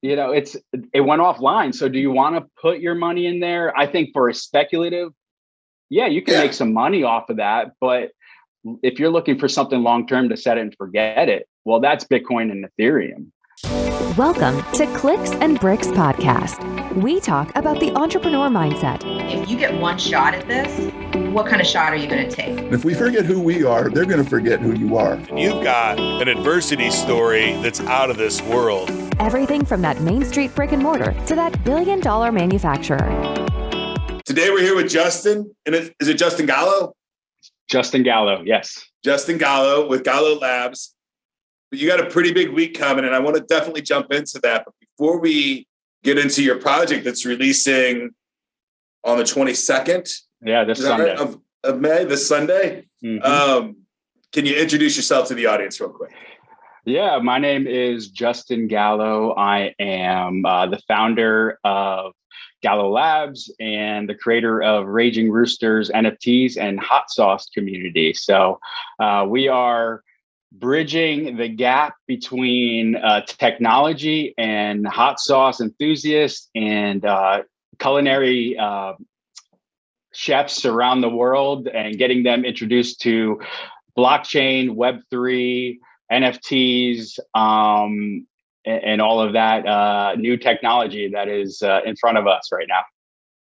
it went offline. So do you want to put your money in there? I think for a speculative, yeah, you can make some money off of that. But if you're looking for something long-term to set it and forget it, well, that's Bitcoin and Ethereum. Welcome to Clicks and Bricks Podcast. We talk about the entrepreneur mindset. If you get one shot at this, what kind of shot are you going to take? If we forget who we are, they're going to forget who you are. And you've got an adversity story that's out of this world. Everything from that Main Street brick and mortar to that billion-dollar manufacturer. Today we're here with Justin. And is it Justin Gallo? Justin Gallo, yes. Justin Gallo with Gallo Labs. But you got a pretty big week coming, and I want to definitely jump into that. But before we get into your project that's releasing on the 22nd, this Sunday of May, this Sunday, mm-hmm. Can you introduce yourself to the audience real quick? Yeah, my name is Justin Gallo. I am the founder of Gallo Labs and the creator of Raging Roosters NFTs and Hot Sauce community. So we are bridging the gap between technology and hot sauce enthusiasts and culinary chefs around the world, and getting them introduced to blockchain, Web3, NFTs, and all of that new technology that is in front of us right now.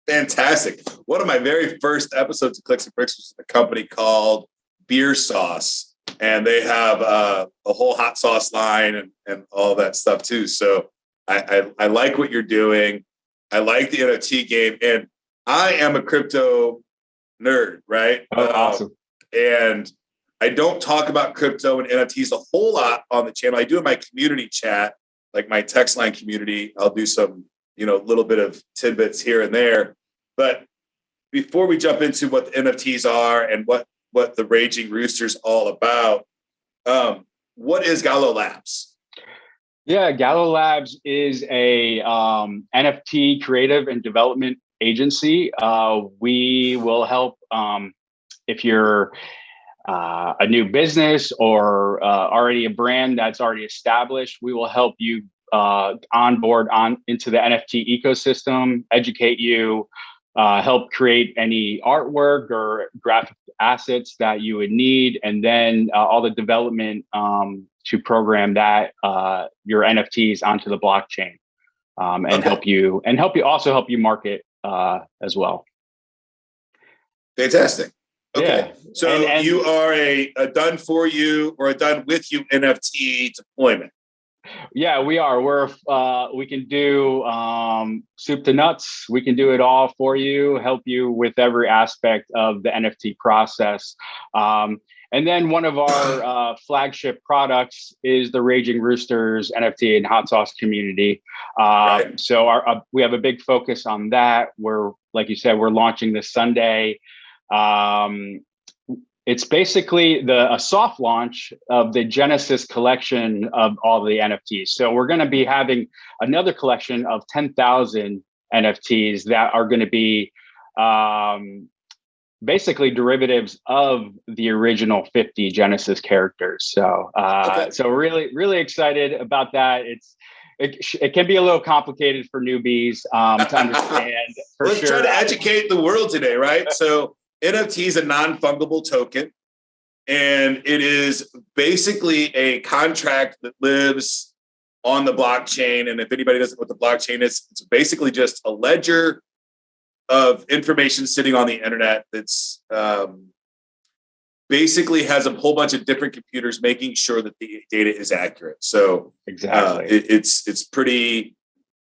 Fantastic. One of my very first episodes of Clicks and Bricks was a company called Beer Sauce. And they have a whole hot sauce line and all that stuff too. So I like what you're doing. I like the NFT game. And I am a crypto nerd, right? Oh, awesome. And I don't talk about crypto and NFTs a whole lot on the channel. I do in my community chat, like my text line community. I'll do some, little bit of tidbits here and there. But before we jump into what the NFTs are and what the Raging Rooster's all about. What is Gallo Labs? Yeah, Gallo Labs is a NFT creative and development agency. We will help if you're a new business or already a brand that's already established. We will help you onboard into the NFT ecosystem, educate you, help create any artwork or graphic assets that you would need, and then all the development to program that your NFTs onto the blockchain, and help you market as well. Fantastic. Okay, yeah. So and you are a done for you or a done with you NFT deployment. Yeah, we are. We can do soup to nuts. We can do it all for you, help you with every aspect of the NFT process. And then one of our flagship products is the Raging Roosters NFT and Hot Sauce community. Right. So we have a big focus on that. Like you said, we're launching this Sunday. It's basically a soft launch of the Genesis collection of all the NFTs. So we're going to be having another collection of 10,000 NFTs that are going to be basically derivatives of the original 50 Genesis characters. So so really, really excited about that. It can be a little complicated for newbies to understand. Let's try to educate the world today, right? So NFT is a non-fungible token, and it is basically a contract that lives on the blockchain. And if anybody doesn't know what the blockchain is, it's basically just a ledger of information sitting on the internet that's basically has a whole bunch of different computers making sure that the data is accurate. So exactly, it's pretty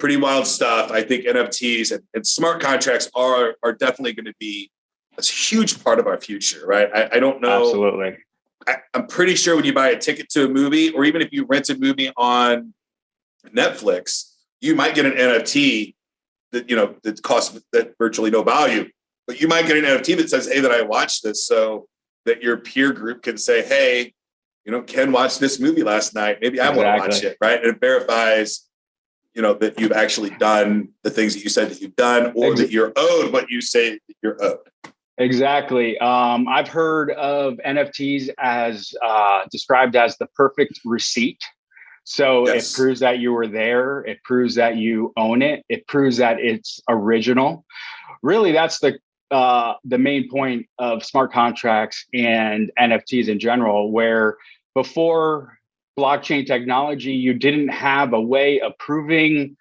wild stuff. I think NFTs and smart contracts are definitely going to be a huge part of our future, right? I don't know. Absolutely. I'm pretty sure when you buy a ticket to a movie, or even if you rent a movie on Netflix, you might get an NFT that costs that virtually no value, but you might get an NFT that says, "Hey, that I watched this," so that your peer group can say, "Hey, Ken watched this movie last night. Maybe I want to watch it," right? And it verifies, that you've actually done the things that you said that you've done, or that you're owed what you say that you're owed. Exactly. I've heard of NFTs as described as the perfect receipt. So Yes. it proves that you were there. It proves that you own it. It proves that it's original. Really, that's the main point of smart contracts and NFTs in general, where before blockchain technology, you didn't have a way of proving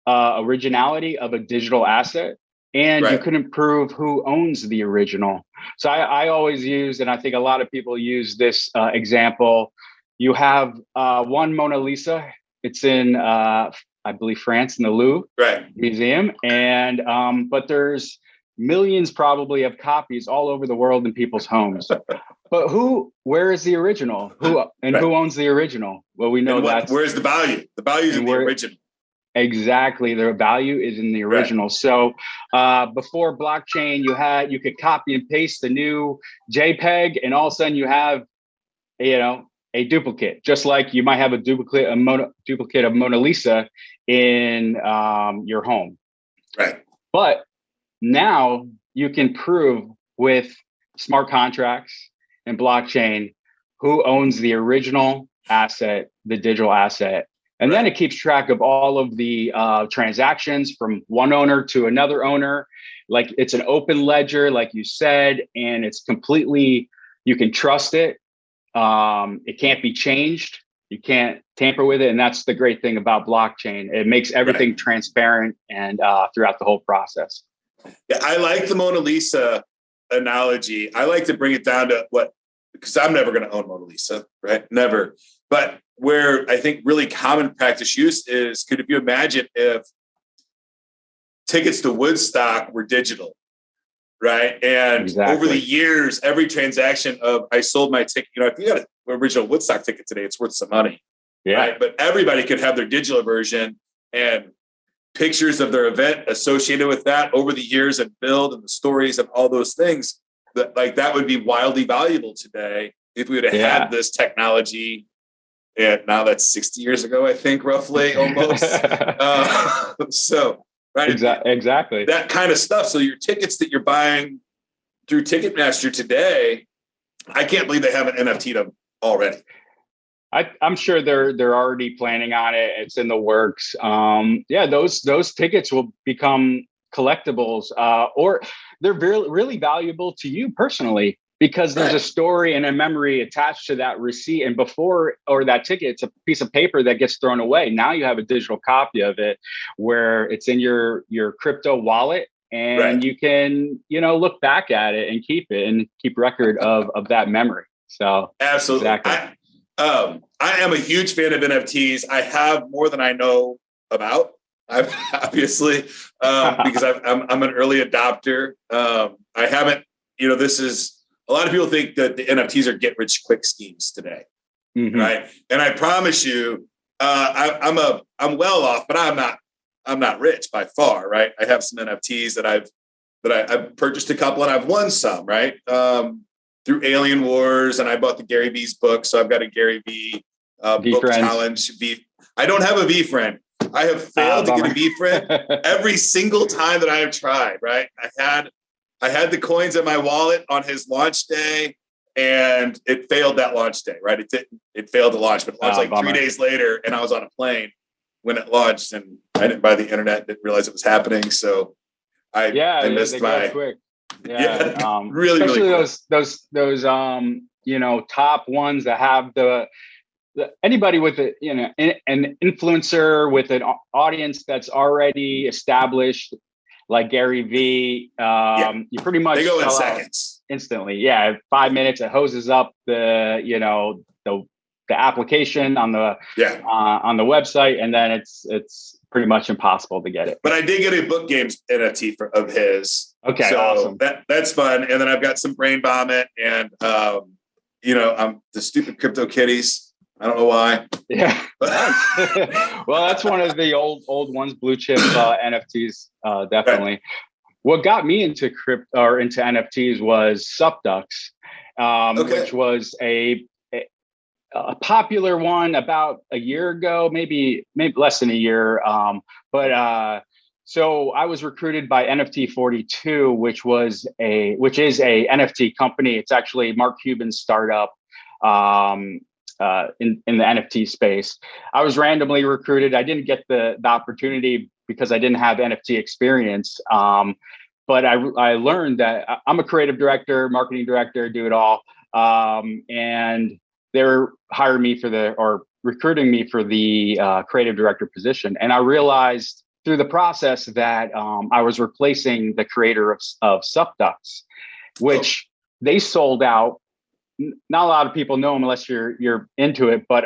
originality of a digital asset, and you Right. couldn't prove who owns the original. So I always use, and I think a lot of people use this example. You have one Mona Lisa. It's in, I believe, France, in the Louvre Right. Museum, and but there's millions probably of copies all over the world in people's homes. But where is the original? Who Right. owns the original? Well, we know that. Where's the value? The value is in the original. Exactly. Their value is in the original. Right. So before blockchain, you could copy and paste the new JPEG, and all of a sudden you have, a duplicate, just like you might have a duplicate of Mona Lisa in your home. Right. But now you can prove with smart contracts and blockchain who owns the original asset, the digital asset. And then it keeps track of all of the transactions from one owner to another owner. Like, it's an open ledger, like you said, and it's completely, you can trust it. It can't be changed. You can't tamper with it. And that's the great thing about blockchain. It makes everything transparent and throughout the whole process. Yeah, I like the Mona Lisa analogy. I like to bring it down to because I'm never going to own Mona Lisa, right? Never. But where I think really common practice use is, could you imagine if tickets to Woodstock were digital, right? And over the years, every transaction of, I sold my ticket, if you got an original Woodstock ticket today, it's worth some money, right? But everybody could have their digital version, and pictures of their event associated with that over the years, and build, and the stories and all those things, that would be wildly valuable today if we would have had this technology. And now that's 60 years ago, I think, roughly, almost. Right. Exactly. That kind of stuff. So your tickets that you're buying through Ticketmaster today, I can't believe they haven't NFT'd them already. I'm sure they're already planning on it. It's in the works. Those tickets will become collectibles, or they're really valuable to you personally, because there's a story and a memory attached to that receipt. And that ticket, it's a piece of paper that gets thrown away. Now you have a digital copy of it where it's in your crypto wallet, and you can, look back at it and keep it and keep record of that memory. So absolutely. Exactly. I am a huge fan of NFTs. I have more than I know about, obviously, because I'm an early adopter. I haven't, this is, a lot of people think that the NFTs are get rich quick schemes today, right? And I promise you, I'm well off, but I'm not rich by far, right? I have some NFTs that I've purchased a couple, and I've won some, right? Through Alien Wars, and I bought the Gary V's book, so I've got a Gary V book challenge. I don't have a V friend. I have failed to get a V friend every single time that I have tried, right? I had the coins in my wallet on his launch day, and it failed that launch day, right? It failed to launch, but it launched 3 days later, and I was on a plane when it launched, and I didn't buy the internet, didn't realize it was happening. So I missed my quick. Really, especially really those top ones that have the anybody with an influencer with an audience that's already established, like Gary V, you pretty much they go in seconds instantly. 5 minutes, it hoses up the application on the website, and then it's pretty much impossible to get it. But I did get a book games NFT of his. Okay, so awesome. That's fun. And then I've got some Brain Vomit, and I'm the stupid crypto kitties. I don't know why. Yeah. Well, that's one of the old ones, blue chip NFTs, definitely. Right. What got me into into NFTs was Subducks, which was a popular one about a year ago, maybe less than a year. So I was recruited by NFT 42, which is a NFT company. It's actually Mark Cuban's startup. in the NFT space. I was randomly recruited. I didn't get the opportunity because I didn't have NFT experience. But I learned that I'm a creative director, marketing director, do it all. And they're hiring me or recruiting me for the creative director position. And I realized through the process that I was replacing the creator of Subducts, which they sold out. Not a lot of people know them unless you're into it, but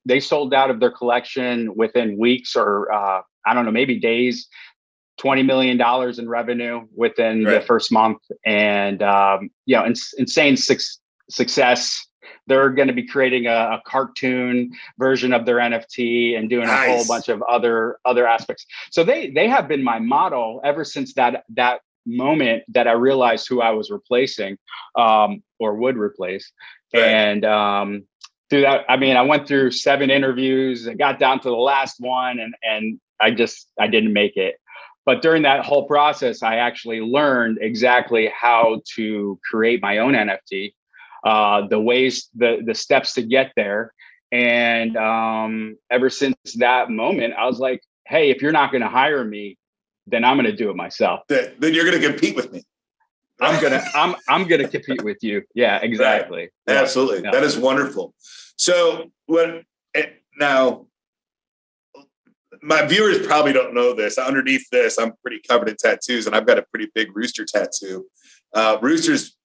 they sold out of their collection within weeks or I don't know, maybe days. $20 million in revenue within the first month, and insane success. They're going to be creating a cartoon version of their NFT and doing a whole bunch of other aspects. So they have been my model ever since that moment that I realized who I was replacing, or would replace. Right. And through that, I mean, I went through 7 interviews and got down to the last one, and I didn't make it. But during that whole process, I actually learned exactly how to create my own NFT, the ways, the steps to get there. And ever since that moment, I was like, hey, if you're not going to hire me, then I'm going to do it myself. Then you're going to compete with me. I'm going to compete with you. Yeah, exactly. Right. Yeah. Absolutely. Yeah. That is wonderful. So now, my viewers probably don't know this. Underneath this, I'm pretty covered in tattoos, and I've got a pretty big rooster tattoo. Roosters,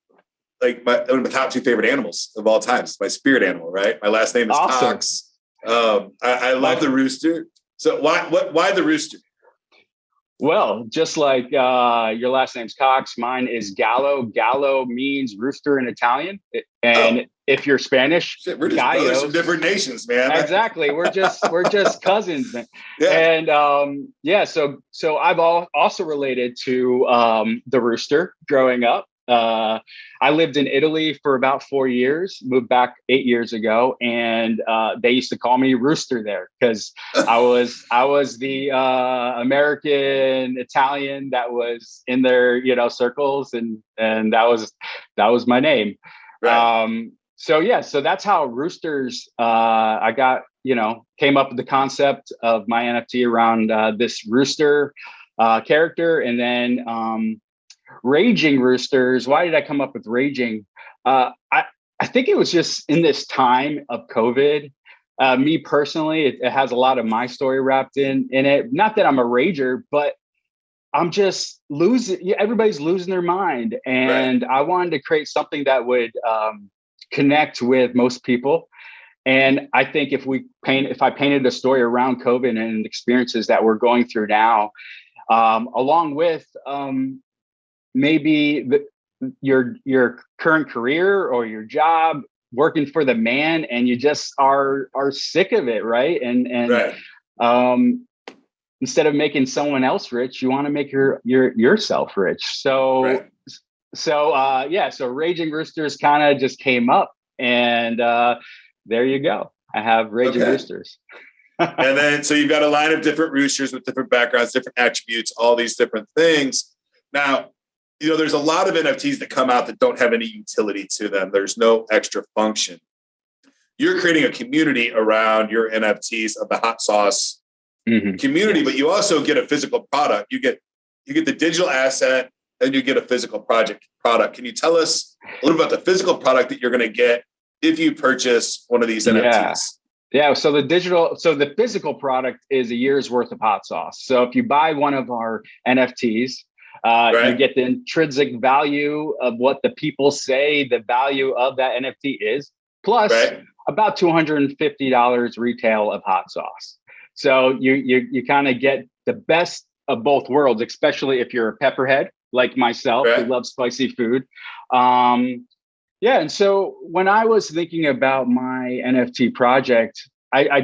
like one of my top 2 favorite animals of all time. It's my spirit animal, right? My last name is Cox. I love the rooster. So why the rooster? Well, just like your last name's Cox, mine is Gallo. Gallo means rooster in Italian, and if you're Spanish, we're just brothers from different nations, man. Exactly, we're just cousins, man. Yeah. And so I've also related to the rooster growing up. I lived in Italy for about 4 years, moved back 8 years ago, and they used to call me Rooster there because I was the American Italian that was in their circles, and that was my name. Right. So that's how Roosters. I got came up with the concept of my NFT around this rooster character, and then. Raging Roosters. Why did I come up with Raging? I think it was just in this time of COVID. Me personally, it has a lot of my story wrapped in it. Not that I'm a rager, but I'm just losing. Everybody's losing their mind, and I wanted to create something that would connect with most people. And I think if I painted a story around COVID and experiences that we're going through now, along with maybe your current career or your job, working for the man, and you just are sick of it, right? And instead of making someone else rich, you want to make yourself rich. So Raging Roosters kind of just came up, and there you go. I have Raging Roosters. And then so you've got a line of different roosters with different backgrounds, different attributes, all these different things. Now, there's a lot of NFTs that come out that don't have any utility to them. There's no extra function. You're creating a community around your NFTs of the Hot Sauce community, but you also get a physical product. You get the digital asset, and you get a physical product. Can you tell us a little about the physical product that you're going to get if you purchase one of these NFTs? Yeah. So the physical product is a year's worth of Hot Sauce. So if you buy one of our NFTs, you get the intrinsic value of what the people say the value of that NFT is, plus about $250 retail of hot sauce. So you kind of get the best of both worlds, especially if you're a pepperhead like myself who loves spicy food. And so when I was thinking about my NFT project, I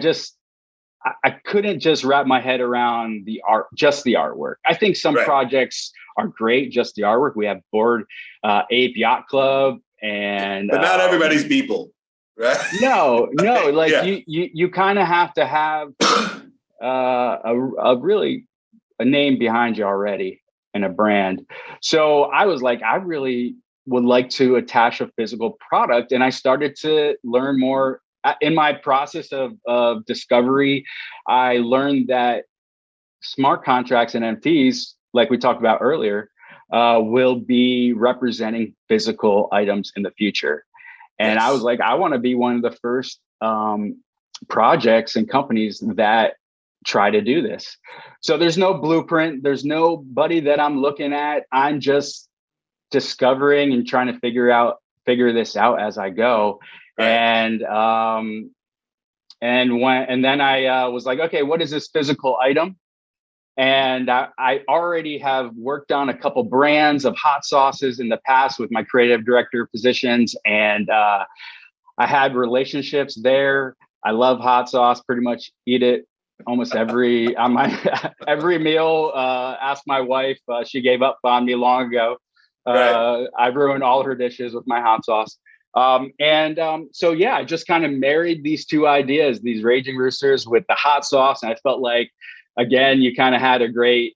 couldn't just wrap my head around the art, just the artwork. I think some projects are great, just the artwork. We have Bored Ape Yacht Club, but not everybody's people, right? No, like you kind of have to have a name behind you already and a brand. So I was like, I really would like to attach a physical product, and I started to learn more in my process of discovery, I learned that smart contracts and NFTs, like we talked about earlier, will be representing physical items in the future. And I was like, I want to be one of the first projects and companies that try to do this. So there's no blueprint. There's nobody that I'm looking at. I'm just discovering and trying to figure this out as I go. Right. And then I was like, okay, what is this physical item? And I already have worked on a couple brands of hot sauces in the past with my creative director positions. And I had relationships there. I love hot sauce, pretty much eat it almost every meal. Ask my wife, she gave up on me long ago. I've ruined all her dishes with my hot sauce. So yeah, I just kind of married these two ideas, these Raging Roosters with the hot sauce. And I felt like, again, you kind of had a great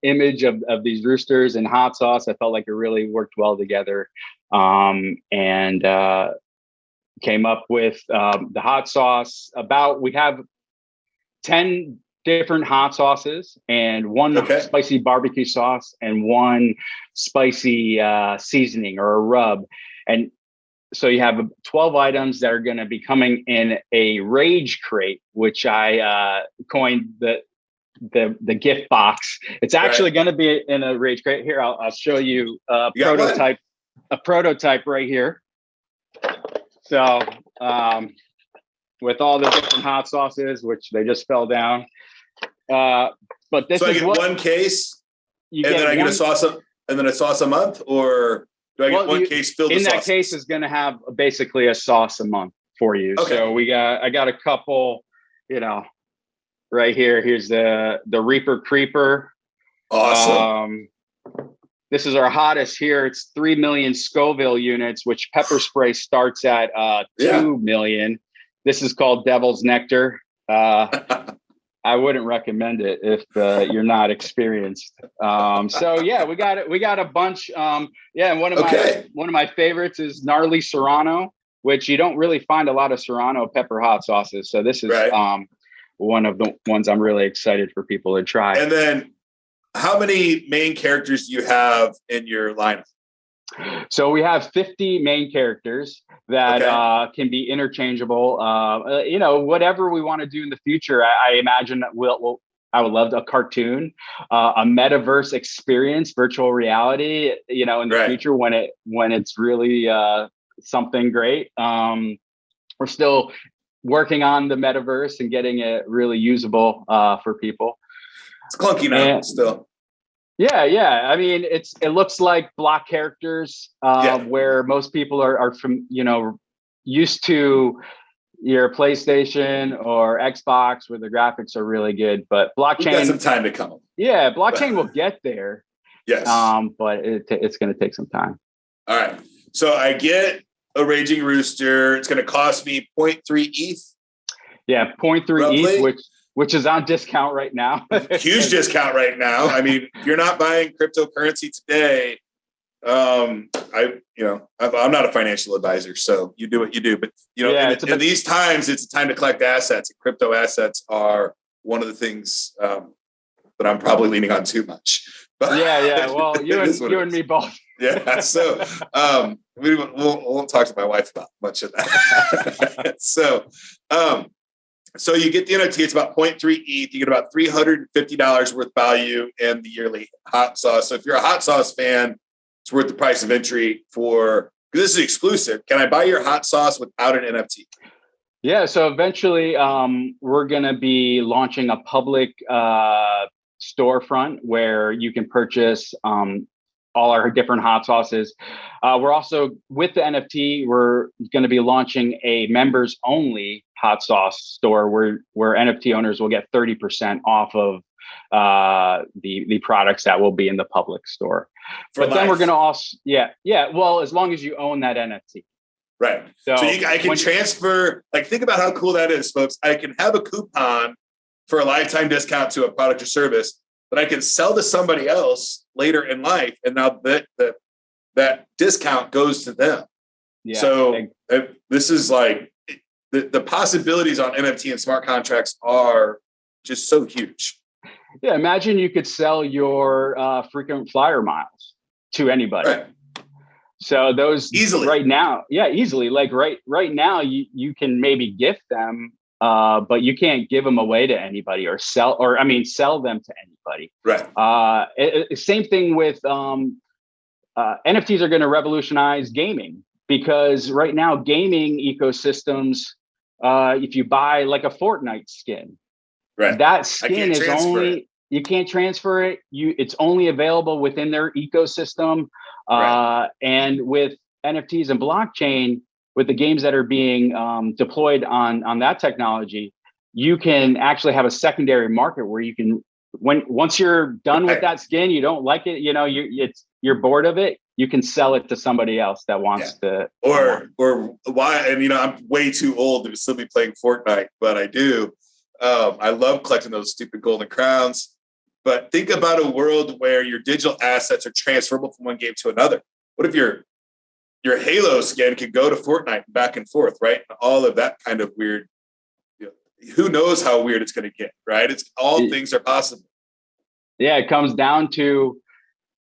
image of these roosters and hot sauce. I felt like it really worked well together. And came up with the hot sauce. We have 10 different hot sauces and one spicy barbecue sauce and one spicy seasoning or a rub. And so you have 12 items that are going to be coming in a rage crate, which I coined the gift box. It's actually going to be in a rage crate. Here, I'll show you a prototype right here. So with all the different hot sauces, which they just fell down. But this is one case, and then I get a sauce, and then a sauce a month, or do I get one case filled with sauce? In that case, is going to have basically a sauce a month for you. Okay. So I got a couple, right here. Here's the Reaper Creeper. Awesome. This is our hottest here. It's 3 million Scoville units, which pepper spray starts at 2 million. This is called Devil's Nectar. I wouldn't recommend it if you're not experienced. So yeah, we got a bunch. And one of my favorites is Gnarly Serrano, which you don't really find a lot of Serrano pepper hot sauces. So this is one of the ones I'm really excited for people to try. And then, how many main characters do you have in your lineup? So we have 50 main characters that can be interchangeable. Whatever we want to do in the future, I imagine that I would love a cartoon, a metaverse experience, virtual reality. In the future when it's really something great. We're still working on the metaverse and getting it really usable for people. It's clunky now, still. Yeah. I mean, it looks like block characters, where most people are from, used to your PlayStation or Xbox, where the graphics are really good. But blockchain, we've got some time to come. Yeah, blockchain will get there. Yes. But it's going to take some time. All right. So I get a Raging Rooster. It's going to cost me 0.3 ETH. Yeah, 0.3 ETH, which is on discount right now. Huge discount right now. I mean, if you're not buying cryptocurrency today, I'm not a financial advisor, so you do what you do. But in these times, it's a time to collect assets. And crypto assets are one of the things that I'm probably leaning on too much. But yeah. Well, you and me both. Yeah. So we won't talk to my wife about much of that. So you get the NFT, it's about 0.3 ETH. You get about $350 worth value in the yearly hot sauce. So if you're a hot sauce fan, it's worth the price of entry because this is exclusive. Can I buy your hot sauce without an NFT? Yeah. So eventually we're going to be launching a public storefront where you can purchase all our different hot sauces. We're also, with the NFT, we're going to be launching a members only hot sauce store where NFT owners will get 30% off of the products that will be in the public store. Then we're going to also, well, as long as you own that NFT. Right. So I can transfer, think about how cool that is, folks. I can have a coupon for a lifetime discount to a product or service that I can sell to somebody else later in life. And now that discount goes to them. Yeah, so this is the possibilities on NFT and smart contracts are just so huge. Yeah, imagine you could sell your frequent flyer miles to anybody. Right. So those Easily. right now, easily. Like right now, you can maybe gift them, but you can't give them away to anybody or sell them to anybody. Right. Same thing with NFTs are going to revolutionize gaming, because right now gaming ecosystems, if you buy like a Fortnite skin, right, that skin is only, you can't transfer it. It's only available within their ecosystem. Right. And with NFTs and blockchain, with the games that are being deployed on that technology, you can actually have a secondary market where you can, once you're done with that skin, you don't like it, you're bored of it, you can sell it to somebody else that wants to. Or why? And I'm way too old to still be playing Fortnite, but I do. I love collecting those stupid golden crowns. But think about a world where your digital assets are transferable from one game to another. What if your Halo skin could go to Fortnite back and forth, right? All of that kind of weird. Who knows how weird it's going to get, right? It's all things are possible. Yeah, it comes down to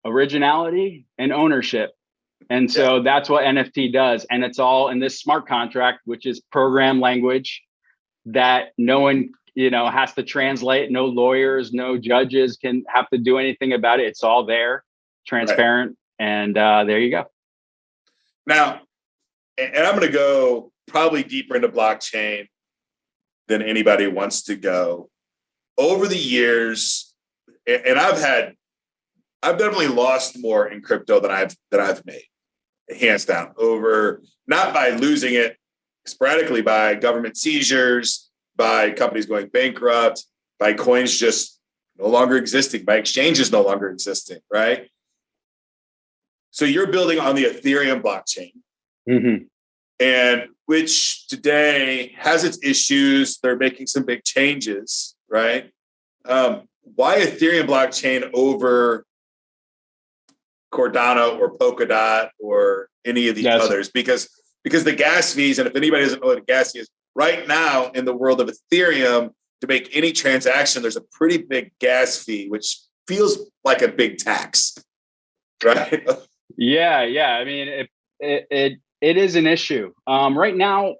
originality and ownership. And so that's what NFT does. And it's all in this smart contract, which is program language that no one has to translate. No lawyers, no judges can have to do anything about it. It's all there, transparent. Right. And there you go. Now, and I'm going to go probably deeper into blockchain than anybody wants to go. Over the years, and I've definitely lost more in crypto than I've made, hands down, over, not by losing it sporadically, by government seizures, by companies going bankrupt, by coins just no longer existing, by exchanges no longer existing, right? So you're building on the Ethereum blockchain, and which today has its issues. They're making some big changes, right? Why Ethereum blockchain over Cardano or Polkadot or any of the others? Because the gas fees, and if anybody doesn't know what a gas fee is, right now in the world of Ethereum, to make any transaction, there's a pretty big gas fee, which feels like a big tax, right? Yeah. I mean, it is an issue. Right now,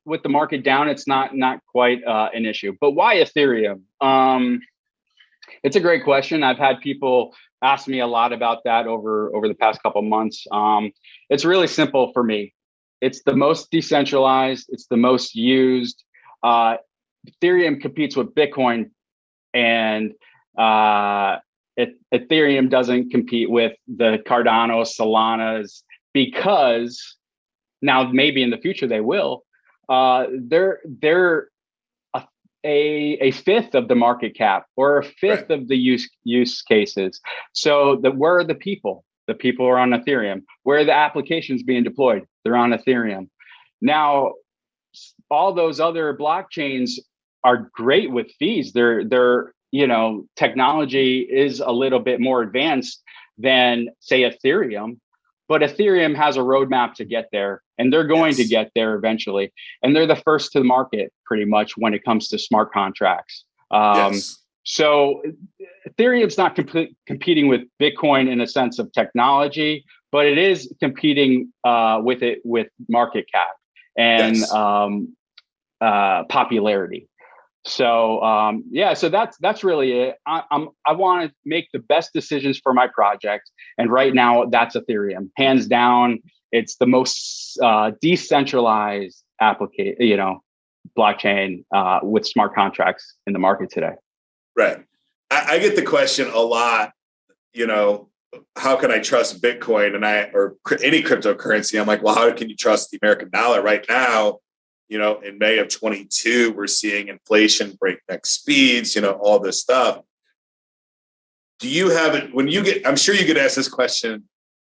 with the market down, it's not quite an issue. But why Ethereum? It's a great question. I've had people ask me a lot about that over the past couple of months. It's really simple for me. It's the most decentralized. It's the most used. Ethereum competes with Bitcoin, and Ethereum doesn't compete with the Cardano, Solanas, because now maybe in the future they will. They're a fifth of the market cap, or a fifth of the use cases. So where are the people? The people are on Ethereum. Where are the applications being deployed? They're on Ethereum. Now, all those other blockchains are great with fees. They're technology is a little bit more advanced than, say, Ethereum, but Ethereum has a roadmap to get there, and they're going to get there eventually. And they're the first to the market pretty much when it comes to smart contracts. So Ethereum's not competing with Bitcoin in a sense of technology, but it is competing with market cap and popularity. So so that's really it. I want to make the best decisions for my project, and right now that's Ethereum, hands down. It's the most decentralized blockchain with smart contracts in the market today. Right. I get the question a lot, how can I trust Bitcoin or any cryptocurrency? I'm like, well, how can you trust the American dollar right now? In May of 22, we're seeing inflation breakneck speeds, all this stuff. Do you have it I'm sure you get asked this question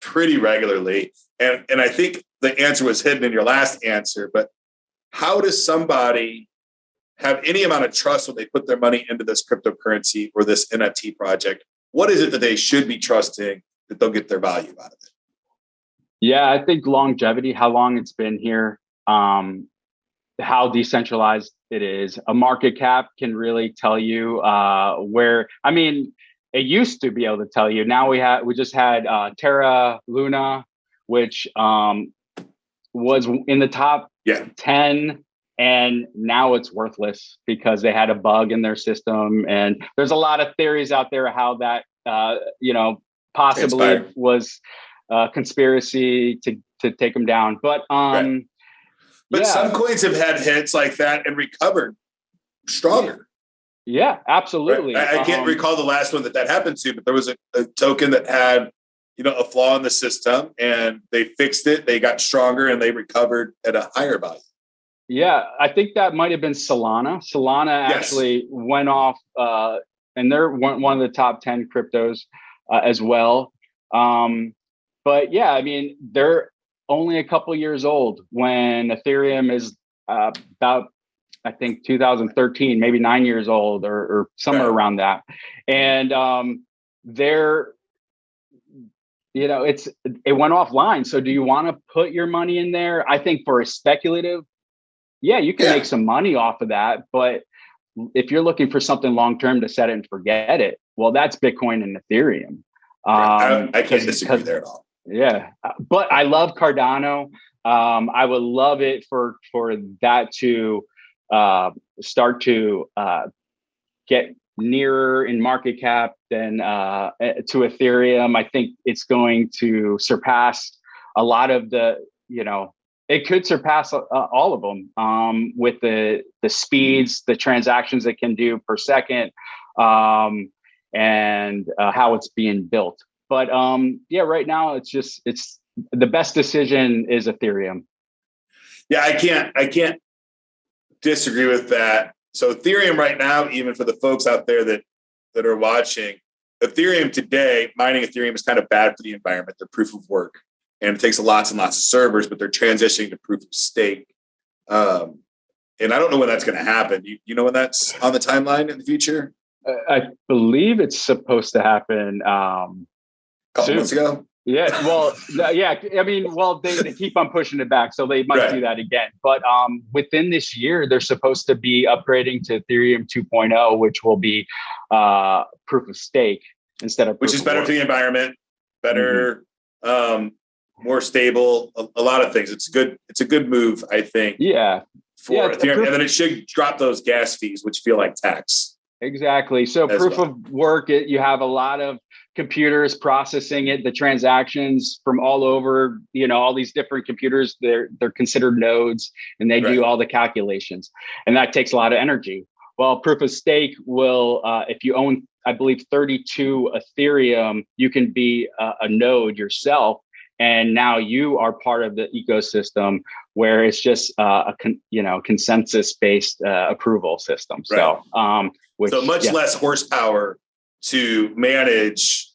pretty regularly. And I think the answer was hidden in your last answer, but how does somebody have any amount of trust when they put their money into this cryptocurrency or this NFT project? What is it that they should be trusting that they'll get their value out of it? Yeah, I think longevity, how long it's been here. how decentralized it is. A market cap can really tell you where. I mean, it used to be able to tell you. Now we just had Terra Luna, which was in the top 10, and now it's worthless because they had a bug in their system. And there's a lot of theories out there how that possibly was conspiracy to take them down. But But some coins have had hits like that and recovered stronger. Yeah, absolutely. Right? I can't recall the last one that happened to, but there was a token that had, a flaw in the system, and they fixed it. They got stronger and they recovered at a higher value. Yeah, I think that might have been Solana. Solana actually went off, and they're one of the top 10 cryptos as well. But yeah, I mean, they're only a couple years old when Ethereum is about, I think, 2013, maybe 9 years old or somewhere around that. And they're, it went offline. So do you want to put your money in there? I think for a speculative, you can make some money off of that. But if you're looking for something long-term to set it and forget it, well, that's Bitcoin and Ethereum. I can't disagree there at all. Yeah. But I love Cardano. I would love it for that to start to get nearer in market cap than to Ethereum. I think it's going to surpass a lot of the, it could surpass all of them with the speeds, the transactions it can do per second, and how it's being built. But right now it's the best decision is Ethereum. Yeah, I can't disagree with that. So Ethereum right now, even for the folks out there that are watching, Ethereum today, mining Ethereum is kind of bad for the environment. They're proof of work, and it takes lots and lots of servers, but they're transitioning to proof of stake. And I don't know when that's going to happen. You know when that's on the timeline in the future? I believe it's supposed to happen a couple months ago. Yeah, well, I mean, they keep on pushing it back, so they might do that again. But within this year, they're supposed to be upgrading to Ethereum 2.0, which will be proof of stake instead of which is better for the environment, better, more stable, a lot of things. It's a good move, I think. Yeah, for Ethereum, and then it should drop those gas fees, which feel like tax. Exactly. So proof of work, you have a lot of computers processing it, the transactions from all over, all these different computers, they're considered nodes, and they do all the calculations, and that takes a lot of energy. Well, proof of stake will, if you own, I believe, 32 Ethereum, you can be a node yourself, and now you are part of the ecosystem where it's just a consensus-based approval system. So, so much less horsepower to manage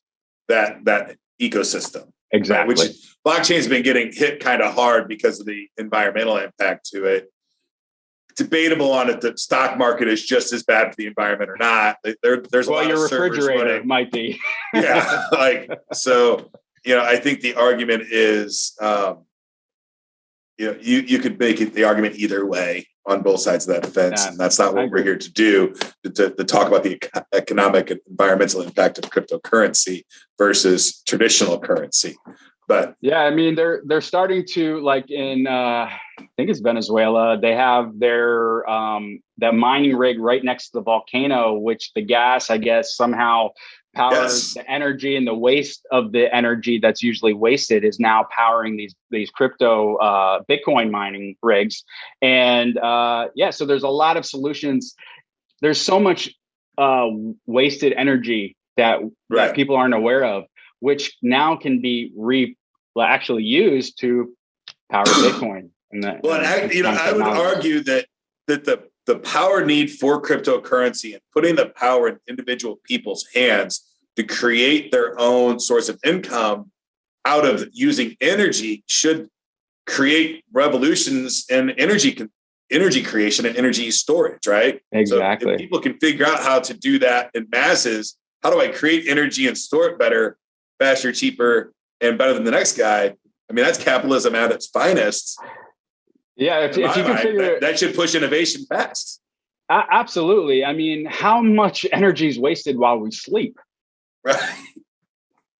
that ecosystem. Exactly. Right? Which blockchain has been getting hit kind of hard because of the environmental impact to it. Debatable on if the stock market is just as bad for the environment or not. There's a lot of refrigerator might be. Yeah. I think the argument is, you could make it the argument either way on both sides of that fence. And that's not what we're here to do, to talk about the economic and environmental impact of cryptocurrency versus traditional currency. But yeah, I mean, they're starting to, like in, I think it's Venezuela, they have their, that mining rig right next to the volcano, which the gas, I guess, somehow powers the energy, and the waste of the energy that's usually wasted is now powering these crypto Bitcoin mining rigs. And so there's a lot of solutions. There's so much wasted energy that people aren't aware of, which now can be actually used to power Bitcoin. I would argue that the power need for cryptocurrency and putting the power in individual people's hands to create their own source of income out of using energy should create revolutions in energy creation and energy storage, right? Exactly. So if people can figure out how to do that in masses, how do I create energy and store it better, faster, cheaper, and better than the next guy? I mean, that's capitalism at its finest. Yeah, if you can figure that should push innovation fast. Absolutely. I mean, how much energy is wasted while we sleep? Right.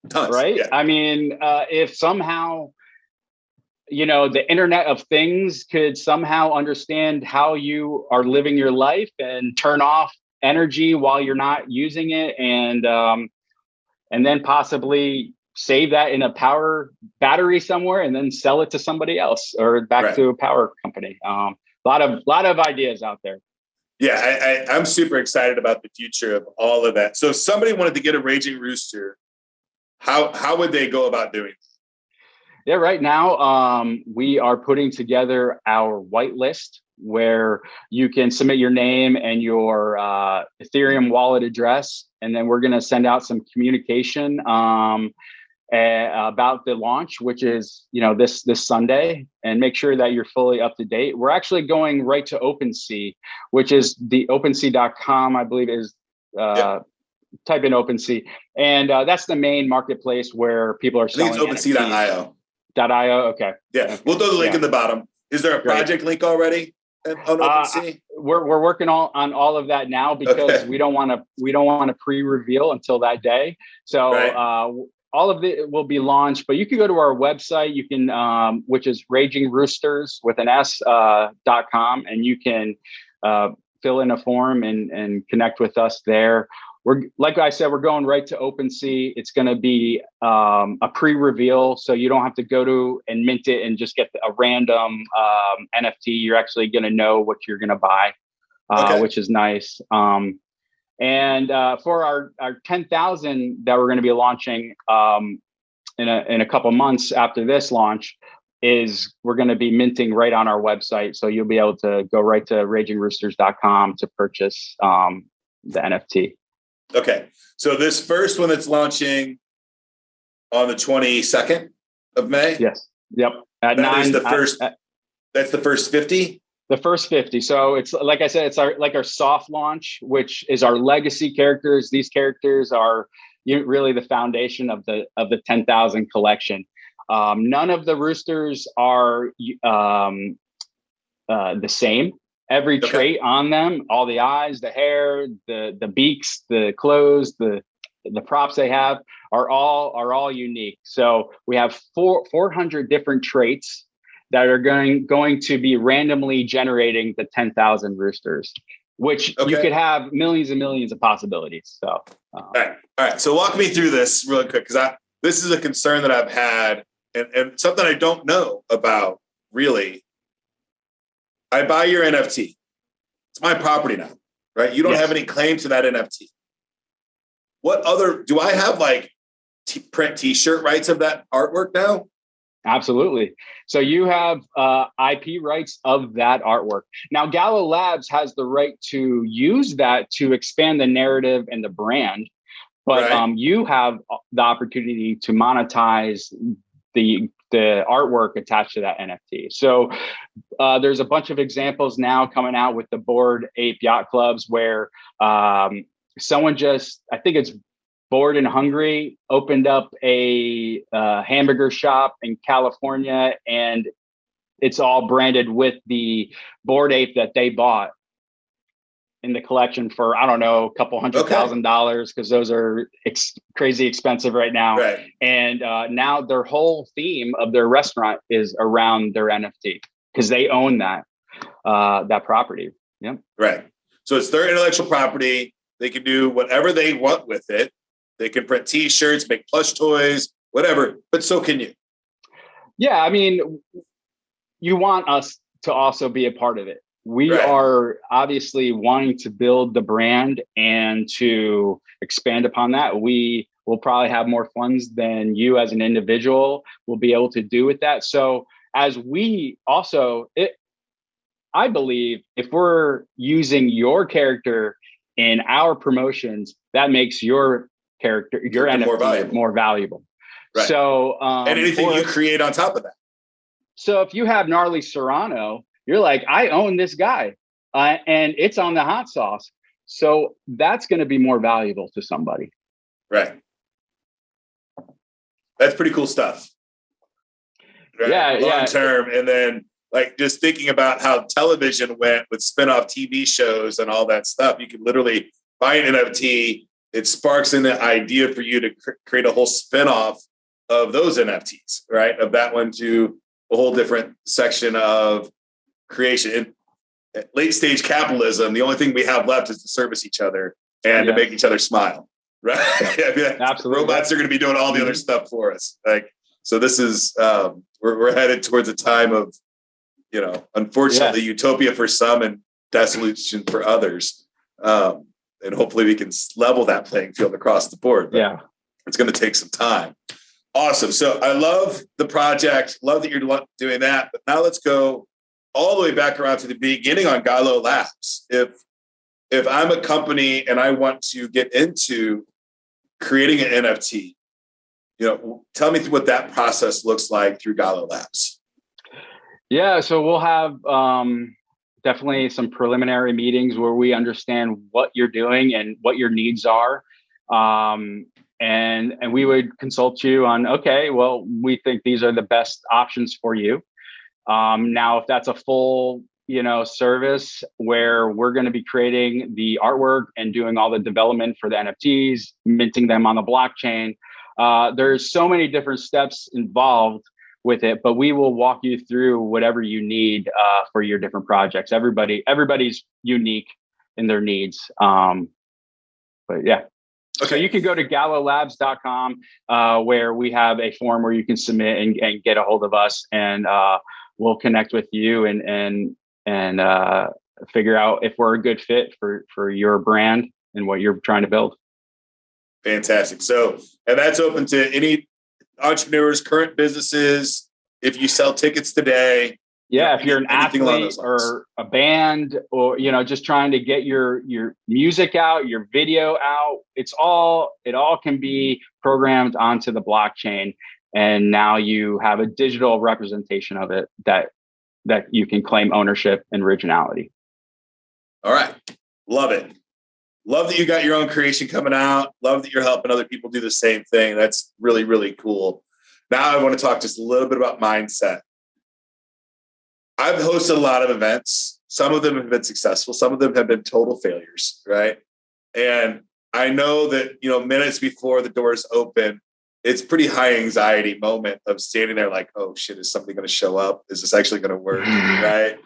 Tons, right. Yeah. I mean, if somehow, the Internet of Things could somehow understand how you are living your life and turn off energy while you're not using it, and then possibly save that in a power battery somewhere and then sell it to somebody else or back to a power company. A lot of ideas out there. Yeah, I'm super excited about the future of all of that. So if somebody wanted to get a Raging Rooster, how would they go about doing it? Yeah, right now we are putting together our whitelist where you can submit your name and your Ethereum wallet address, and then we're going to send out some communication about the launch, which is this Sunday, and make sure that you're fully up to date. We're actually going right to OpenSea, which is the OpenSea.com, I believe is. Type in OpenSea, and that's the main marketplace where people are selling. I think it's OpenSea.io. .io. Okay. Yeah, we'll throw the link in the bottom. Is there a project link already on OpenSea? We're working on all of that now because we don't want to pre-reveal until that day. So all of it will be launched, but you can go to our website. You can, which is Raging Roosters with an S.com, and you can fill in a form and connect with us there. Like I said, we're going right to OpenSea. It's going to be a pre-reveal, so you don't have to go to and mint it and just get a random NFT. You're actually going to know what you're going to buy, which is nice. And for our 10,000 that we're going to be launching in a couple months after this launch, we're going to be minting right on our website, so you'll be able to go right to ragingroosters.com to purchase the NFT. Okay, so this first one that's launching on the 22nd of May. Yes. Yep. At that 9. Is the first. That's the first 50. The first 50. So it's like I said, it's our soft launch, which is our legacy characters. These characters are really the foundation of the 10,000 collection. None of the roosters are the same. Every trait on them, all the eyes, the hair, the beaks, the clothes, the props they have are all unique. So we have 400 different traits that are going to be randomly generating the 10,000 roosters, which you could have millions and millions of possibilities. So all right. So walk me through this really quick, because this is a concern that I've had and something I don't know about really. I buy your NFT. It's my property now, right? You don't have any claim to that NFT. What other, do I have print t-shirt rights of that artwork now? Absolutely. So you have IP rights of that artwork. Now, Gallo Labs has the right to use that to expand the narrative and the brand, but you have the opportunity to monetize the artwork attached to that NFT. So there's a bunch of examples now coming out with the Bored Ape Yacht Clubs where someone I think it's Bored and Hungry, opened up a hamburger shop in California, and it's all branded with the Bored Ape that they bought in the collection for, I don't know, a couple $100,000, because those are crazy expensive right now. Right. And now their whole theme of their restaurant is around their NFT because they own that property. Yeah. Right. So it's their intellectual property. They can do whatever they want with it. They can print t-shirts, make plush toys, whatever, but so can you. Yeah. I mean, you want us to also be a part of it. We are obviously wanting to build the brand and to expand upon that. We will probably have more funds than you as an individual will be able to do with that. So as we also, I believe if we're using your character in our promotions, that makes your character, your NFT more valuable. Right. So, and anything you create on top of that. So if you have Gnarly Serrano, you're like, I own this guy and it's on the hot sauce. So that's going to be more valuable to somebody. Right. That's pretty cool stuff. Right? Yeah. Long term. And then Like just thinking about how television went with spin-off TV shows and all that stuff. You can literally buy an NFT. It sparks an idea for you to create a whole spin-off of those NFTs, right? Of that one to a whole different section of creation. In late stage capitalism, the only thing we have left is to service each other and to make each other smile, right? I mean, absolutely. Robots are going to be doing all the other stuff for us. Like, so this is, we're headed towards a time of, unfortunately, utopia for some and desolation for others. And hopefully we can level that playing field across the board. But it's going to take some time. Awesome. So I love the project. Love that you're doing that. But now let's go all the way back around to the beginning on Gallo Labs. If I'm a company and I want to get into creating an NFT, tell me what that process looks like through Gallo Labs. Yeah, so we'll have definitely some preliminary meetings where we understand what you're doing and what your needs are. And we would consult you on, okay, well, we think these are the best options for you. Now, if that's a full, service where we're going to be creating the artwork and doing all the development for the NFTs, minting them on the blockchain, there's so many different steps involved with it, but we will walk you through whatever you need for your different projects. Everybody's unique in their needs. But yeah. Okay. So you can go to gallolabs.com where we have a form where you can submit and get a hold of us, and we'll connect with you and figure out if we're a good fit for your brand and what you're trying to build. Fantastic. So, and that's open to any entrepreneurs, current businesses. If you sell tickets today, if you're an athlete or a band, or just trying to get your music out, your video out, it all can be programmed onto the blockchain, and now you have a digital representation of it that you can claim ownership and originality. All right, love it. Love that you got your own creation coming out. Love that you're helping other people do the same thing. That's really, really cool. Now I want to talk just a little bit about mindset. I've hosted a lot of events. Some of them have been successful. Some of them have been total failures, right? And I know that, minutes before the doors open, it's pretty high anxiety moment of standing there like, oh shit, is somebody going to show up? Is this actually going to work? Right?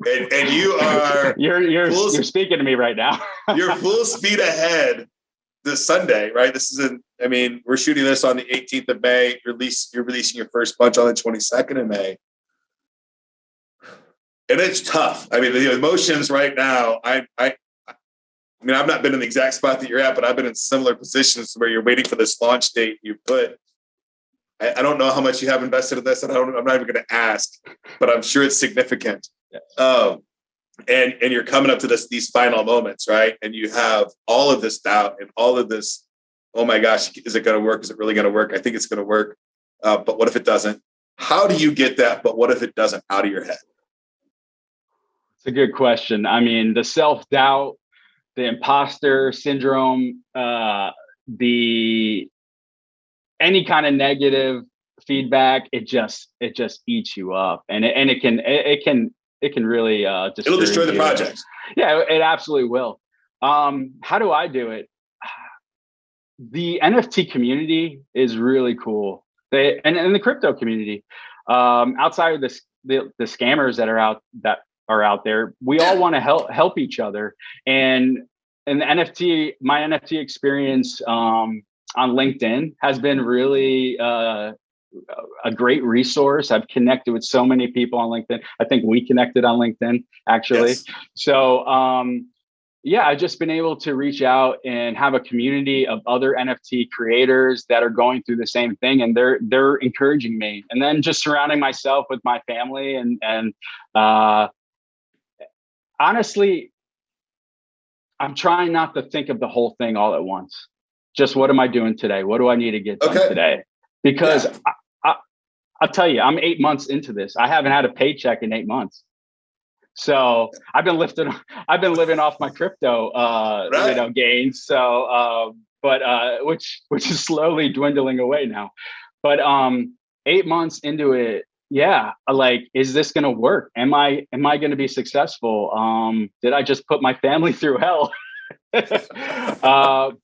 And you are you're speaking to me right now. You're full speed ahead this Sunday, right? We're shooting this on the 18th of May. You're releasing your first bunch on the 22nd of May. And it's tough. The emotions right now, I've not been in the exact spot that you're at, but I've been in similar positions where you're waiting for this launch date. I don't know how much you have invested in this, and I'm not even going to ask, but I'm sure it's significant. Yes. And you're coming up to these final moments, right? And you have all of this doubt and all of this, oh my gosh, is it going to work? Is it really going to work? I think it's going to work. But what if it doesn't? How do you get that? But what if it doesn't out of your head? It's a good question. The self-doubt, the imposter syndrome, any kind of negative feedback, it just eats you up, and it can really it'll destroy the project. Yeah, it absolutely will. How do I do it? The NFT community is really cool, and the crypto community, outside of the scammers that are out there, we all want to help each other. And the my NFT experience on LinkedIn has been really a great resource. I've connected with so many people on LinkedIn. I think we connected on LinkedIn, actually. Yes. So I've just been able to reach out and have a community of other NFT creators that are going through the same thing, and they're encouraging me. And then just surrounding myself with my family and honestly, I'm trying not to think of the whole thing all at once. Just what am I doing today? What do I need to get done today? Because I'll tell you, I'm 8 months into this. I haven't had a paycheck in 8 months. So I've been living off my crypto, gains. So, which is slowly dwindling away now. But 8 months into it, yeah, like, is this going to work? Am I going to be successful? Did I just put my family through hell? But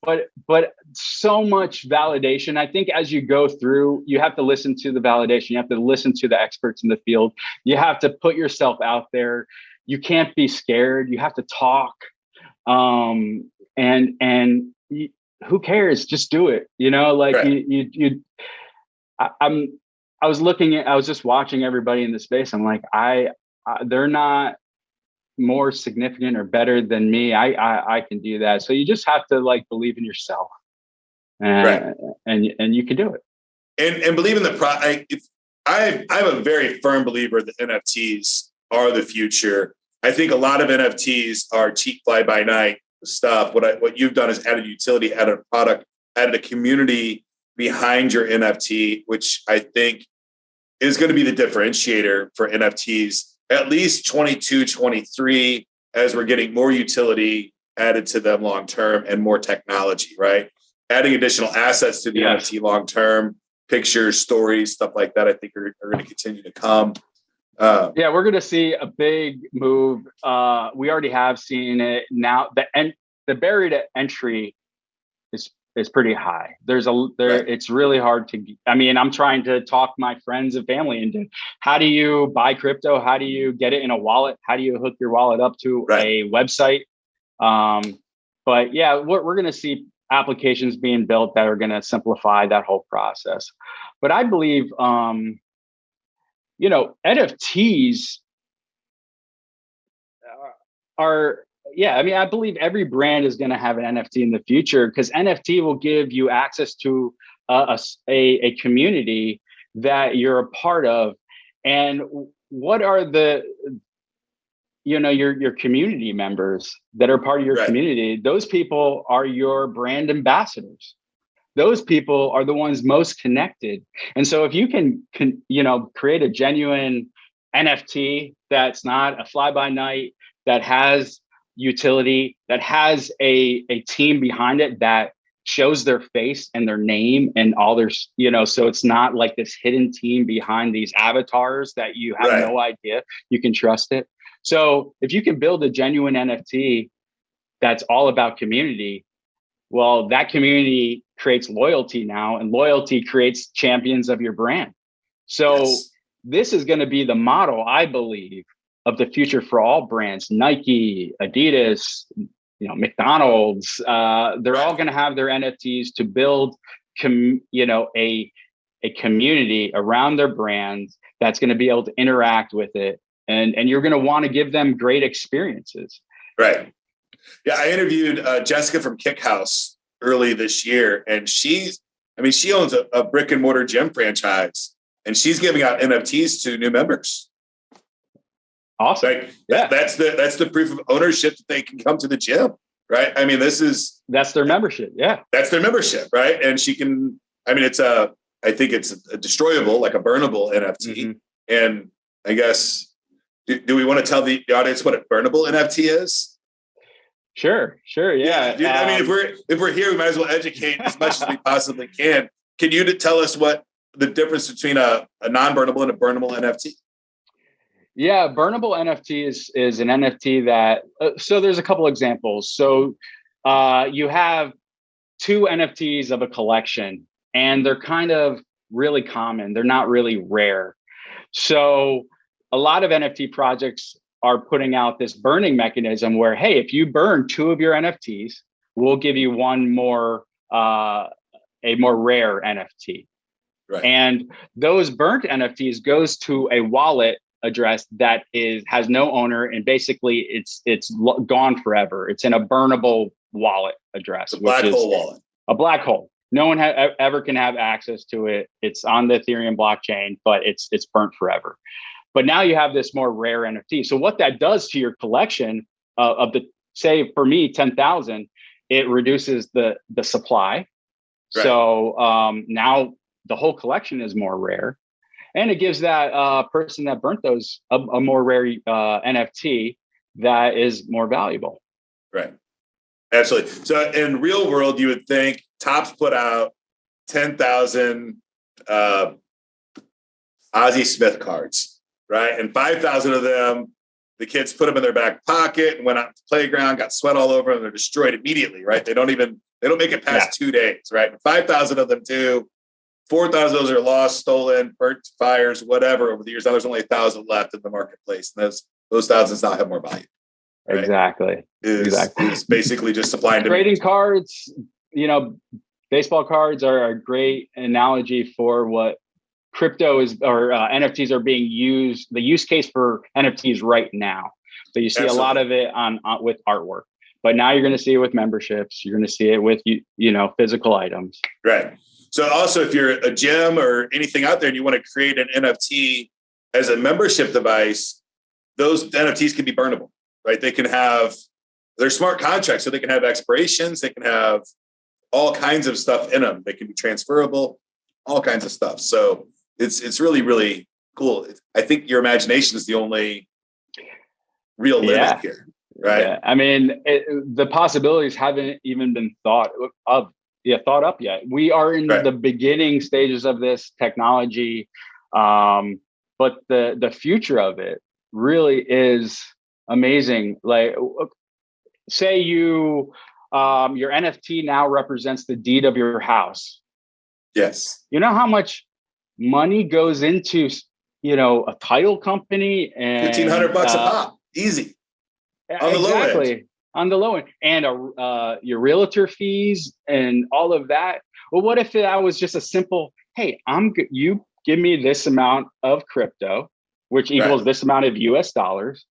so much validation. I think as you go through, you have to listen to the validation. You have to listen to the experts in the field. You have to put yourself out there. You can't be scared. You have to talk. Who cares? Just do it. Like Right. I was just watching everybody in the space. I'm like, they're not more significant or better than me. I can do that. So you just have to like believe in yourself, Right. and you can do it. And believe in I'm a very firm believer that NFTs are the future. I think a lot of NFTs are cheap fly by night stuff. What you've done is added utility, added a product, added a community behind your NFT, which I think is going to be the differentiator for NFTs, at least 22, 23, as we're getting more utility added to them long term and more technology, right? Adding additional assets to the NFT long term, pictures, stories, stuff like that, I think are going to continue to come. Yeah, we're going to see a big move. We already have seen it now. The barrier to entry is pretty high. Right. It's really hard to. I mean, I'm trying to talk my friends and family into how do you buy crypto? How do you get it in a wallet? How do you hook your wallet up to a website? But yeah, we're going to see applications being built that are going to simplify that whole process. But I believe, NFTs are. Yeah, I mean, I believe every brand is going to have an NFT in the future because NFT will give you access to a community that you're a part of. And what are your community members that are part of your community? Those people are your brand ambassadors. Those people are the ones most connected. And so if you can create a genuine NFT that's not a fly by night, that has utility, that has a team behind it that shows their face and their name and all their, so it's not like this hidden team behind these avatars that you have no idea, you can trust it. So if you can build a genuine NFT that's all about community, well, that community creates loyalty now, and loyalty creates champions of your brand. So this is going to be the model, I believe, of the future for all brands. Nike, Adidas, McDonald's, they're all going to have their NFTs to build, a community around their brands that's going to be able to interact with it. And you're going to want to give them great experiences. Right. Yeah. I interviewed Jessica from Kick House early this year, and she owns a brick and mortar gym franchise, and she's giving out NFTs to new members. Awesome. Right? Yeah. That's the proof of ownership that they can come to the gym. Right. I mean, that's their membership. Yeah. That's their membership. Right. And she can, I think it's a destroyable, like a burnable NFT. Mm-hmm. And I guess, do we want to tell the audience what a burnable NFT is? Sure. Yeah. I mean, if we're here, we might as well educate as much as we possibly can. Can you tell us what the difference between a non-burnable and a burnable NFT? Yeah, burnable NFT is an NFT that, so there's a couple examples. So you have two NFTs of a collection, and they're kind of really common. They're not really rare. So a lot of NFT projects are putting out this burning mechanism where, hey, if you burn two of your NFTs, we'll give you one more, a more rare NFT. Right. And those burnt NFTs goes to a wallet address that has no owner, and basically it's gone forever. It's in a burnable wallet address, a black hole wallet. A black hole. No one ever can have access to it. It's on the Ethereum blockchain, but it's burnt forever. But now you have this more rare NFT. So what that does to your collection of the, say for me, 10,000, it reduces the supply. Right. So now the whole collection is more rare. And it gives that person that burnt those a more rare NFT that is more valuable. Right. Absolutely. So in real world, you would think Topps put out 10,000 Ozzie Smith cards, right? And 5,000 of them, the kids put them in their back pocket and went out to the playground, got sweat all over them. They're destroyed immediately, right? They don't make it past 2 days, right? 5,000 of them too. 4,000 of those are lost, stolen, burnt, fires, whatever over the years. Now there's only 1,000 left in the marketplace. And those thousands now have more value. Right? Exactly. It's basically just supply and demand. Trading cards, baseball cards are a great analogy for what crypto is, or NFTs are being used, the use case for NFTs right now. So you see a lot of it on with artwork, but now you're going to see it with memberships. You're going to see it with, physical items. Right. So also if you're a gym or anything out there and you want to create an NFT as a membership device, those NFTs can be burnable, right? They're smart contracts, so they can have expirations. They can have all kinds of stuff in them. They can be transferable, all kinds of stuff. So it's really, really cool. I think your imagination is the only real limit here, right? Yeah. I mean, the possibilities haven't even been thought up yet. We are in the beginning stages of this technology, but the future of it really is amazing. Like, say your NFT now represents the deed of your house. Yes. You know how much money goes into, a title company, and $1,500 a pop, easy. On the low end. On the low end, and your realtor fees and all of that. Well, what if that was just a simple, hey, you give me this amount of crypto, which equals this amount of US dollars,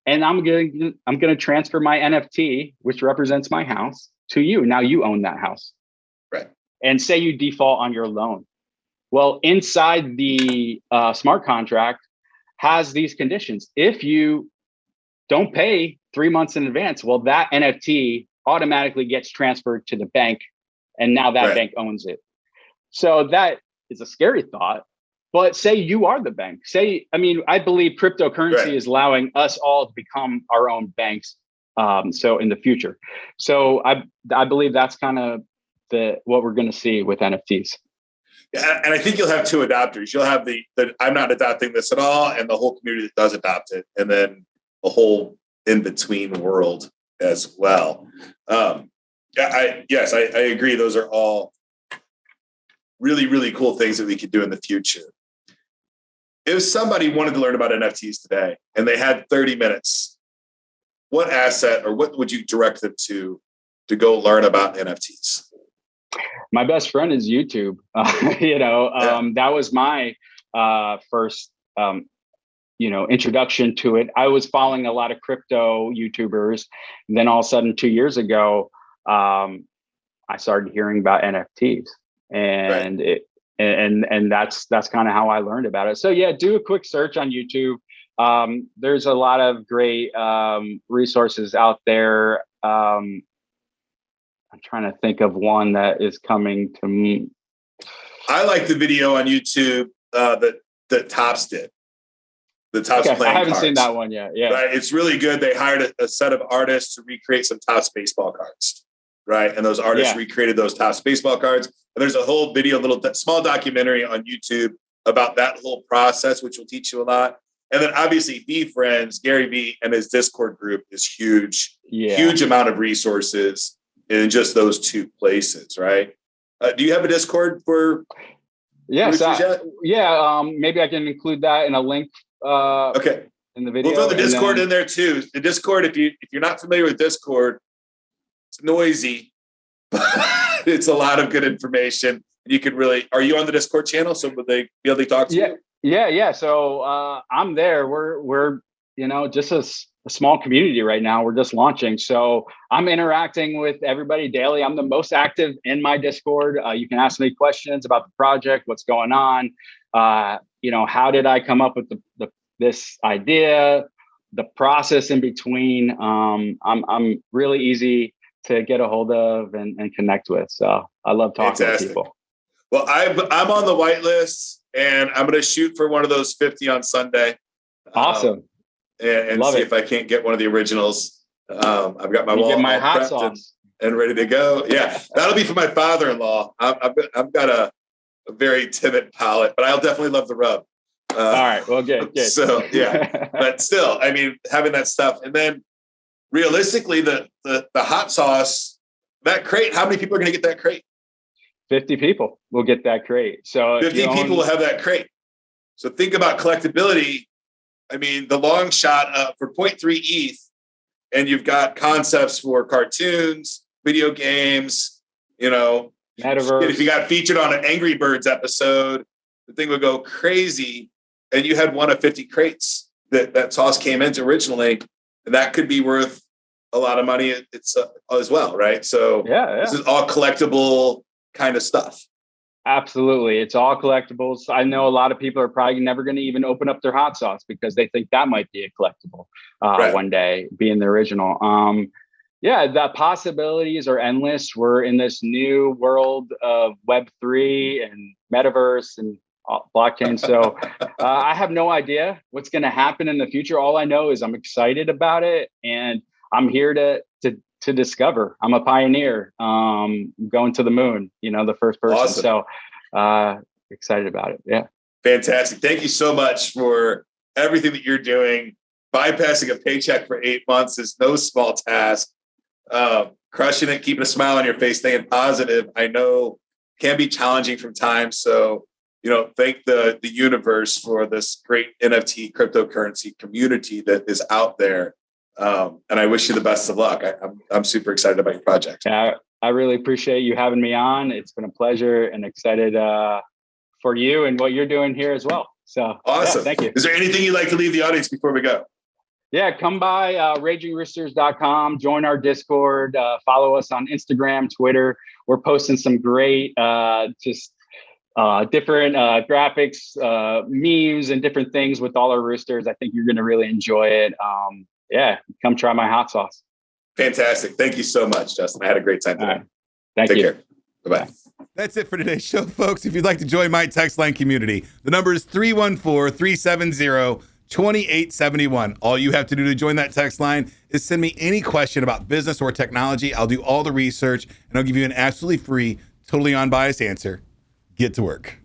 and I'm going to transfer my NFT, which represents my house, to you. Now you own that house. Right. And say you default on your loan. Well, inside the smart contract has these conditions. If you don't pay 3 months in advance, well, that NFT automatically gets transferred to the bank, and now that bank owns it. So that is a scary thought. But say you are the bank. I believe cryptocurrency is allowing us all to become our own banks. So in the future, so I believe that's kind of what we're going to see with NFTs. Yeah, and I think you'll have two adopters. You'll have the I'm not adopting this at all, and the whole community that does adopt it, and then a whole in-between world as well. I agree. Those are all really, really cool things that we could do in the future. If somebody wanted to learn about NFTs today and they had 30 minutes, what asset or what would you direct them to go learn about NFTs? My best friend is YouTube. That was my first introduction to it. I was following a lot of crypto YouTubers. And then all of a sudden, 2 years ago, I started hearing about NFTs, and that's kind of how I learned about it. So yeah, do a quick search on YouTube. There's a lot of great resources out there. I'm trying to think of one that is coming to me. I like the video on YouTube that Topps did. The Topps playing I haven't cards. Seen that one yet. Yeah, right. It's really good. They hired a set of artists to recreate some Topps baseball cards, right? And those artists recreated those Topps baseball cards. And there's a whole video, small documentary on YouTube about that whole process, which will teach you a lot. And then obviously VeeFriends, Gary Vee and his Discord group is huge. Yeah. Huge amount of resources in just those two places, right? Do you have a Discord for? Yes. Maybe I can include that in a link. Okay. In the video. We'll throw the Discord in there too. The Discord, if you're not familiar with Discord, it's noisy, but it's a lot of good information. You can really. Are you on the Discord channel? So would they be able to talk to you? Yeah. So I'm there. We're just a small community right now. We're just launching, so I'm interacting with everybody daily. I'm the most active in my Discord. You can ask me questions about the project, what's going on. How did I come up with this idea, the process in between. I'm really easy to get a hold of and connect with. So I love talking to people. Well, I'm on the whitelist, and I'm going to shoot for one of those 50 on Sunday. Awesome. And see if I can't get one of the originals. I've got my wallet my hot sauce and ready to go. Yeah, that'll be for my father-in-law. I've got a very timid palate, but I'll definitely love the rub. All right. Well, good. So yeah, but still, I mean, having that stuff, and then realistically, the hot sauce, that crate. How many people are going to get that crate? 50 people will get that crate. So 50 people will have that crate. So think about collectability. I mean, the long shot for 0.3 ETH, and you've got concepts for cartoons, video games, Metaverse. If you got featured on an Angry Birds episode, the thing would go crazy. And you had one of 50 crates that sauce came into originally, and that could be worth a lot of money as well, right? So yeah. This is all collectible kind of stuff. Absolutely. It's all collectibles. I know a lot of people are probably never going to even open up their hot sauce because they think that might be a collectible one day, being the original. The possibilities are endless. We're in this new world of Web3 and Metaverse and blockchain. So I have no idea what's going to happen in the future. All I know is I'm excited about it, and I'm here to discover. I'm a pioneer, going to the moon, the first person. Awesome. So excited about it. Yeah. Fantastic. Thank you so much for everything that you're doing. Bypassing a paycheck for 8 months is no small task. Crushing it, keeping a smile on your face, staying positive. I know can be challenging from times. So, thank the universe for this great NFT cryptocurrency community that is out there. And I wish you the best of luck. I'm super excited about your project. Yeah, I really appreciate you having me on. It's been a pleasure, and excited for you and what you're doing here as well. So awesome. Yeah, thank you. Is there anything you'd like to leave the audience before we go? Yeah, come by ragingroosters.com, join our Discord, follow us on Instagram, Twitter. We're posting some great different graphics, memes, and different things with all our roosters. I think you're going to really enjoy it. Come try my hot sauce. Fantastic. Thank you so much, Justin. I had a great time today. Right. Thank you. Take care. Bye-bye. That's it for today's show, folks. If you'd like to join my text line community, the number is 314-370-2871. All you have to do to join that text line is send me any question about business or technology. I'll do all the research, and I'll give you an absolutely free, totally unbiased answer. Get to work.